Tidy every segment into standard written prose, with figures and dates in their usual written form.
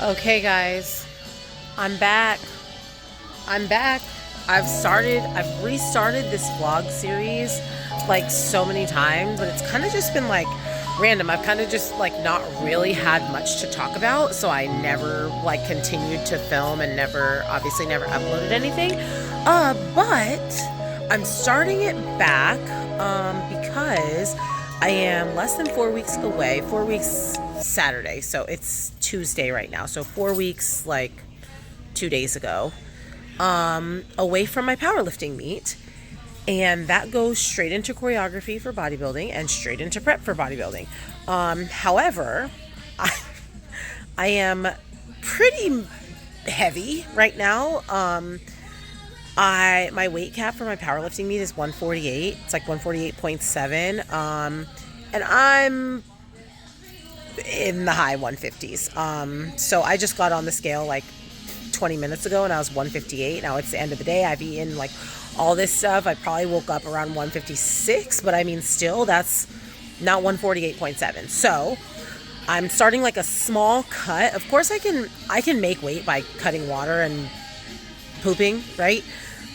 Okay, guys, I'm back. I've restarted this vlog series like so many times, but it's kind of just been like random. I've kind of just like not really had much to talk about, so I never like continued to film and obviously never uploaded anything. But I'm starting it back because I am less than 4 weeks away. 4 weeks Saturday, so it's Tuesday right now. So 4 weeks, like 2 days ago, away from my powerlifting meet, and that goes straight into choreography for bodybuilding and straight into prep for bodybuilding. However, I am pretty heavy right now. My weight cap for my powerlifting meet is 148. It's like 148.7. And I'm in the high 150s. So I just got on the scale like 20 minutes ago and I was 158. Now it's the end of the day. I've eaten like all this stuff. I probably woke up around 156, but I mean, still, that's not 148.7. So I'm starting like a small cut. Of course I can make weight by cutting water and pooping, right?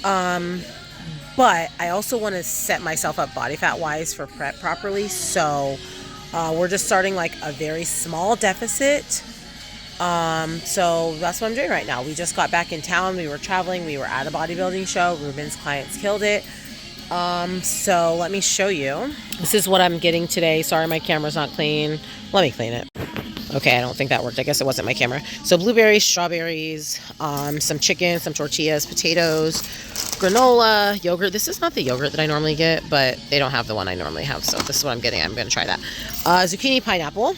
But I also want to set myself up body fat wise for prep properly. So we're just starting like a very small deficit. So that's what I'm doing right now. We just got back in town. We were traveling. We were at a bodybuilding show. Ruben's clients killed it. So let me show you. This is what I'm getting today. Sorry, my camera's not clean. Let me clean it. Okay, I don't think that worked. I guess it wasn't my camera. So blueberries, strawberries, some chicken, some tortillas, potatoes, granola, yogurt. This is not the yogurt that I normally get, but they don't have the one I normally have. So this is what I'm getting. I'm going to try that. Zucchini, pineapple.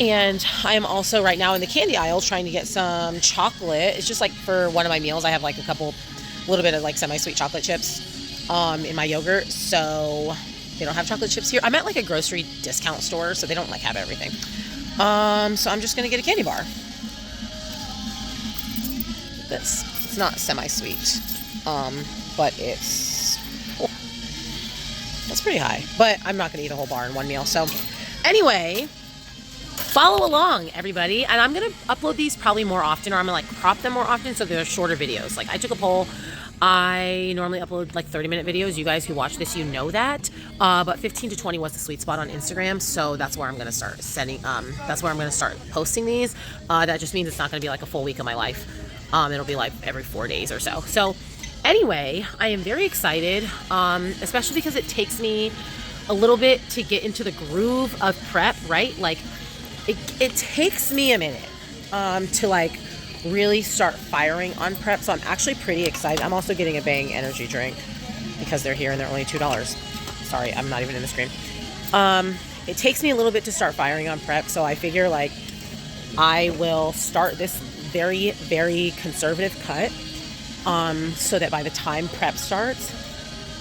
And I'm also right now in the candy aisle trying to get some chocolate. It's just like for one of my meals, I have like a little bit of like semi-sweet chocolate chips in my yogurt. So they don't have chocolate chips here. I'm at like a grocery discount store, so they don't like have everything. So I'm just going to get a candy bar. It's not semi-sweet, but that's pretty high. But I'm not going to eat a whole bar in one meal. So anyway, follow along, everybody. And I'm going to upload these probably more often, or I'm going to like crop them more often so they're shorter videos. Like I took a poll. I normally upload like 30-minute videos. You guys who watch this, you know that. But 15 to 20 was the sweet spot on Instagram. So that's where I'm going to start that's where I'm going to start posting these. That just means it's not going to be like a full week of my life. It'll be like every 4 days or so. So anyway, I am very excited, especially because it takes me a little bit to get into the groove of prep, right? Like it takes me a minute to like really start firing on prep. So I'm actually pretty excited. I'm also getting a Bang energy drink because they're here and they're only $2. Sorry, I'm not even in the screen. It takes me a little bit to start firing on prep. So I figure like I will start this very, very conservative cut so that by the time prep starts,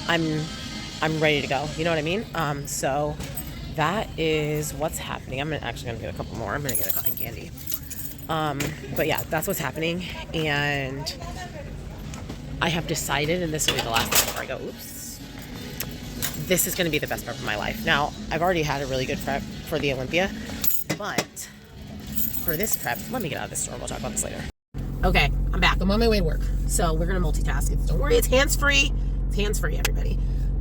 I'm ready to go. You know what I mean? So that is what's happening. I'm actually going to get a couple more. I'm going to get a cotton candy. But yeah, that's what's happening, and I have decided, and this will be the last thing before I go, this is going to be the best prep of my life. Now, I've already had a really good prep for the Olympia, but for this prep, let me get out of this store. We'll talk about this later. Okay, I'm back. I'm on my way to work. So we're going to multitask. Don't worry, it's hands-free. It's hands-free, everybody.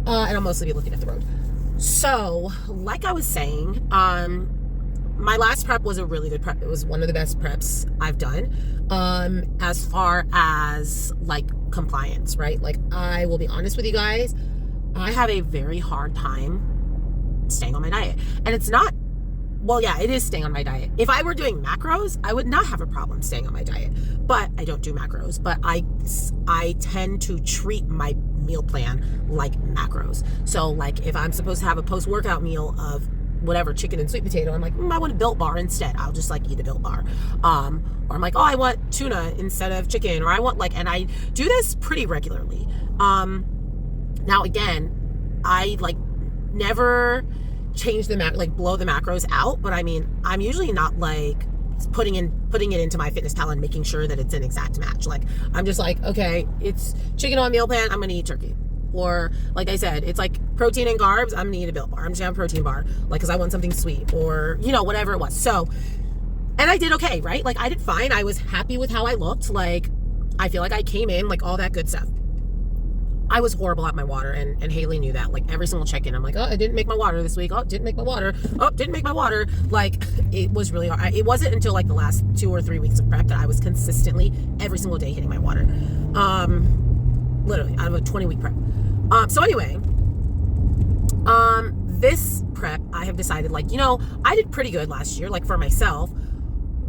And I'll mostly be looking at the road. So, like I was saying, my last prep was a really good prep. It was one of the best preps I've done as far as like compliance, right? Like I will be honest with you guys, I have a very hard time staying on my diet. And it's not, well, yeah, it is staying on my diet. If I were doing macros, I would not have a problem staying on my diet. But I don't do macros. But I tend to treat my meal plan like macros. So like if I'm supposed to have a post-workout meal of whatever, chicken and sweet potato, I'm like, I want a Built Bar instead. I'll just like eat a Built Bar. Or I'm like, oh, I want tuna instead of chicken, or I want like, and I do this pretty regularly. Now again, I like never change like blow the macros out, but I mean, I'm usually not like putting it into my fitness pal and making sure that it's an exact match. Like I'm just like, okay, it's chicken on meal plan, I'm gonna eat turkey. Or like I said, it's like protein and carbs, I'm gonna eat a Built Bar. I'm just gonna have a protein bar, like, cause I want something sweet, or, you know, whatever it was. So And I did okay, right? Like I did fine. I was happy with how I looked. Like I feel like I came in, like all that good stuff. I was horrible at my water, and Haley knew that. Like every single check-in, I'm like, oh, I didn't make my water this week. Oh, didn't make my water. Oh, didn't make my water. Like it was really hard. It wasn't until like the last 2 or 3 weeks of prep that I was consistently every single day hitting my water. Literally out of a 20-week prep. So anyway, this prep I have decided, like, you know, I did pretty good last year, like for myself.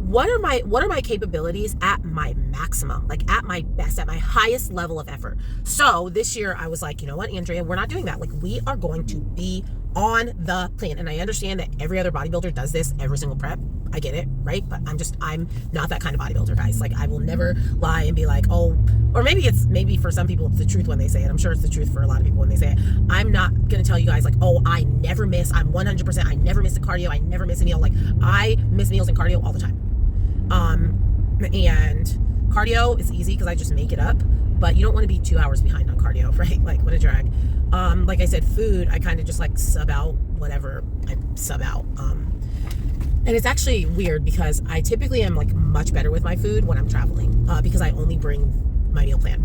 What are my capabilities at my maximum, like at my best, at my highest level of effort? So this year I was like, you know what, Andrea, we're not doing that. Like we are going to be on the plan. And I understand that every other bodybuilder does this every single prep. I get it, right? But I'm not that kind of bodybuilder, guys. Like I will never lie and be like, oh, or maybe for some people it's the truth when they say it. I'm sure it's the truth for a lot of people when they say it. I'm not going to tell you guys like, oh, I never miss. I'm 100%. I never miss a cardio. I never miss a meal. Like I miss meals and cardio all the time. And cardio is easy because I just make it up, but you don't want to be 2 hours behind on cardio, right? Like what a drag. Like I said, food, I kind of just like sub out whatever I sub out. And it's actually weird because I typically am like much better with my food when I'm traveling, because I only bring my meal plan.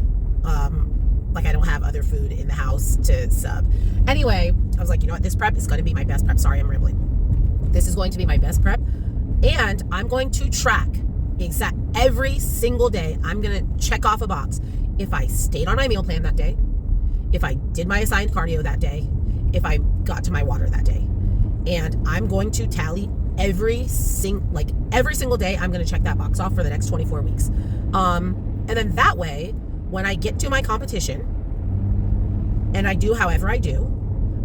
Like I don't have other food in the house to sub. Anyway, I was like, you know what, this prep is going to be my best prep. Sorry, I'm rambling. This is going to be my best prep. And I'm going to track every single day. I'm going to check off a box. If I stayed on my meal plan that day, if I did my assigned cardio that day, if I got to my water that day. And I'm going to tally every single day. I'm going to check that box off for the next 24 weeks. And then that way, when I get to my competition and I do however I do,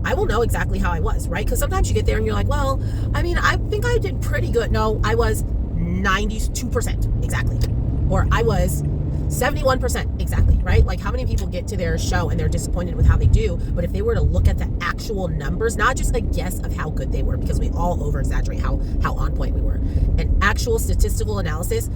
I will know exactly how I was, right? Because sometimes you get there and you're like, well, I mean, I think I did pretty good. No, I was 92% exactly. Or I was 71% exactly, right? Like how many people get to their show and they're disappointed with how they do, but if they were to look at the actual numbers, not just a guess of how good they were, because we all over exaggerate how on point we were, an actual statistical analysis.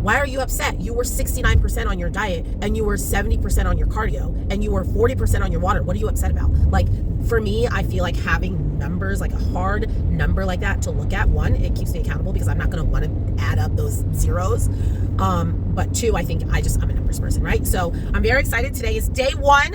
Why are you upset? You were 69% on your diet and you were 70% on your cardio and you were 40% on your water. What are you upset about? Like for me, I feel like having numbers, like a hard number like that to look at, one, it keeps me accountable because I'm not going to want to add up those zeros. But two, I think I'm a numbers person, right? So I'm very excited. Today is day 1.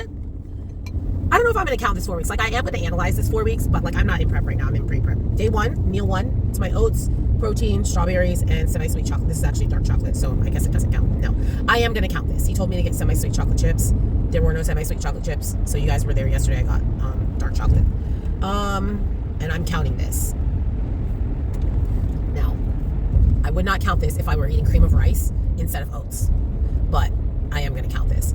I don't know if I'm going to count this 4 weeks. Like I am going to analyze this 4 weeks, but like I'm not in prep right now. I'm in pre-prep. Day 1, meal 1. It's my oats, protein, strawberries, and semi-sweet chocolate. This is actually dark chocolate, so I guess it doesn't count. No, I am going to count this. He told me to get semi-sweet chocolate chips. There were no semi-sweet chocolate chips, so you guys were there yesterday. I got dark chocolate. And I'm counting this. Now, I would not count this if I were eating cream of rice instead of oats, but I am going to count this.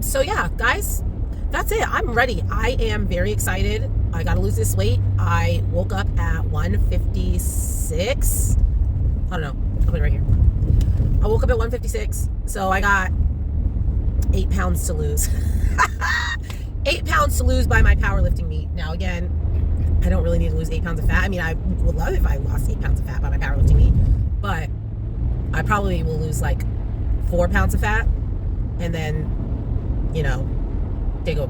So yeah, guys, that's it. I'm ready. I am very excited. I got to lose this weight. I woke up at 156. I don't know. I'll put it right here. I woke up at 156. So I got 8 pounds to lose. 8 pounds to lose by my powerlifting meet. Now, again, I don't really need to lose 8 pounds of fat. I mean, I would love if I lost 8 pounds of fat by my powerlifting meet, but I probably will lose like 4 pounds of fat and then, you know, take a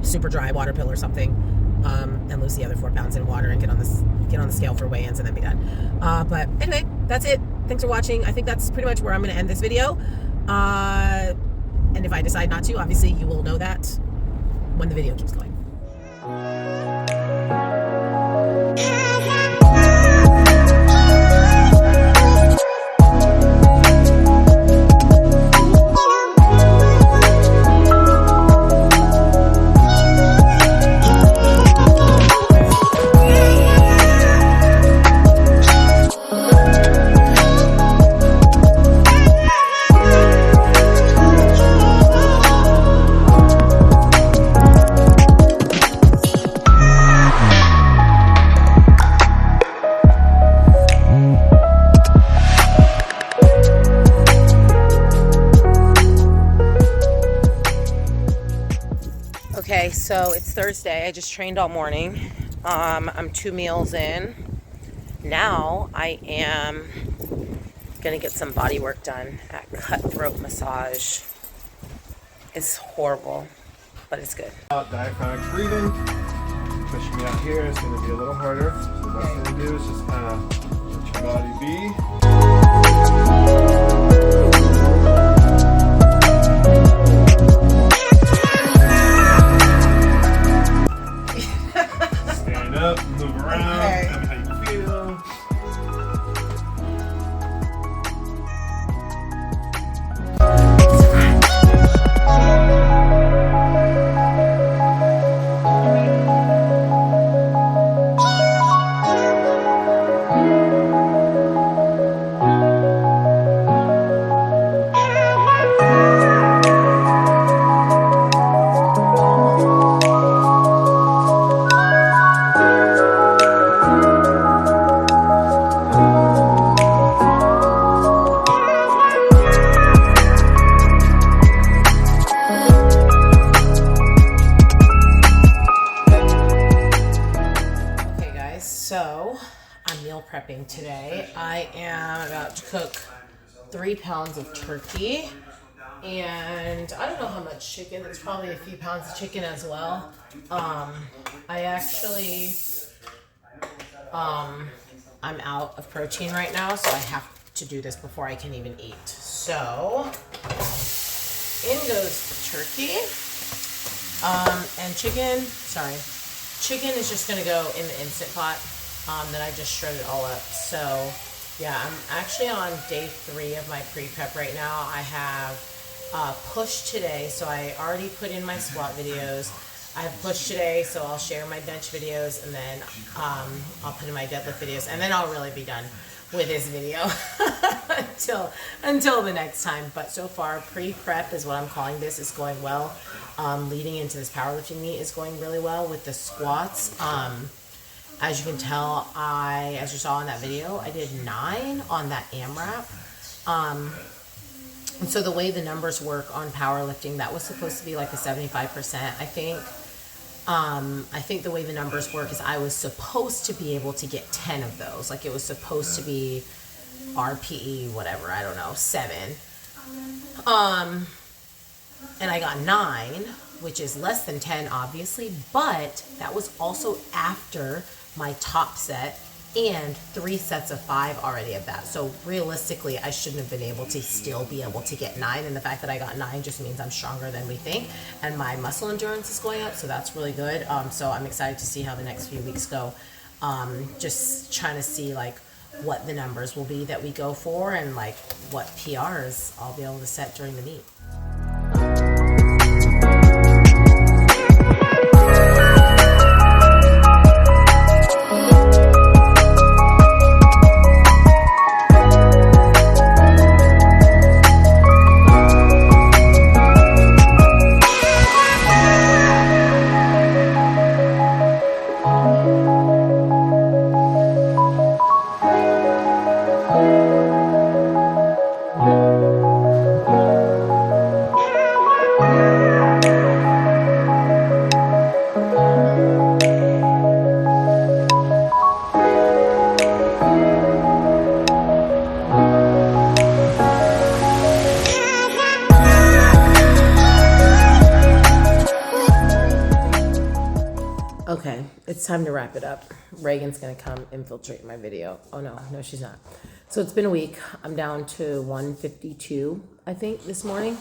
super dry water pill or something, and lose the other 4 pounds in water and get on the scale for weigh-ins and then be done. But anyway, that's it. Thanks for watching. I think that's pretty much where I'm going to end this video. And if I decide not to, obviously you will know that when the video keeps going. Okay, so it's Thursday. I just trained all morning. I'm 2 meals in. Now I am gonna get some body work done at Cutthroat Massage. It's horrible, but it's good. Diaphragmatic breathing. Pushing me out here is gonna be a little harder. So what I'm gonna do is just kind of let your body be. Stand up, move around, Okay. tell me how you feel. Okay guys, so I'm meal prepping today. I am about to cook 3 pounds of turkey, and I don't know how much chicken. It's probably a few pounds of chicken as well. I actually, I'm out of protein right now, so I have to do this before I can even eat. So in goes turkey, and chicken. Sorry. Chicken is just going to go in the Instant Pot that I just shredded all up. So, yeah, I'm actually on day 3 of my pre-prep right now. I have pushed today, so I already put in my squat videos. I have pushed today, so I'll share my bench videos, and then I'll put in my deadlift videos, and then I'll really be done with this video until the next time. But so far, pre-prep is what I'm calling this, is going well. Leading into this powerlifting meet is going really well with the squats. As you can tell, as you saw in that video, I did 9 on that AMRAP. And so the way the numbers work on powerlifting, that was supposed to be like a 75%, I think. I think the way the numbers work is I was supposed to be able to get 10 of those. Like, it was supposed to be RPE, whatever, I don't know, 7. And I got 9, which is less than 10, obviously, but that was also after my top set and 3 sets of 5 already of that. So realistically, I shouldn't have been able to still be able to get 9, and the fact that I got 9 just means I'm stronger than we think, and my muscle endurance is going up, so that's really good. So I'm excited to see how the next few weeks go. Just trying to see like what the numbers will be that we go for, and like what PRs I'll be able to set during the meet. Okay, it's time to wrap it up. Reagan's gonna come infiltrate my video. Oh no, she's not. So it's been a week. I'm down to 152, I think, this morning.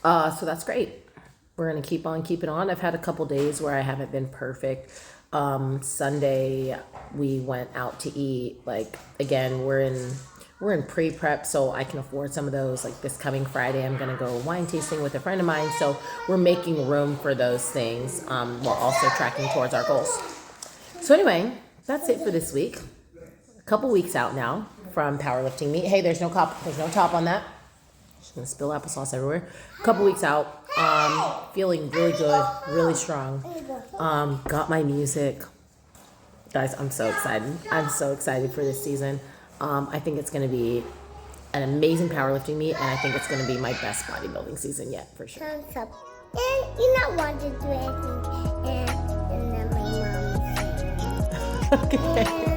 So that's great. We're gonna keep on keeping on. I've had a couple days where I haven't been perfect. Sunday we went out to eat. Like, again, we're in pre-prep, so I can afford some of those. Like, this coming Friday, I'm gonna go wine tasting with a friend of mine, so we're making room for those things while also tracking towards our goals. So anyway, that's it for this week. A couple weeks out now from powerlifting meet. Hey, there's no top on that. Just gonna spill applesauce everywhere. A couple weeks out, feeling really good, really strong. Got my music. Guys, I'm so excited. I'm so excited for this season. I think it's going to be an amazing powerlifting meet, and I think it's going to be my best bodybuilding season yet, for sure. Thumbs up. And you not want to do anything, and then my mom. Okay.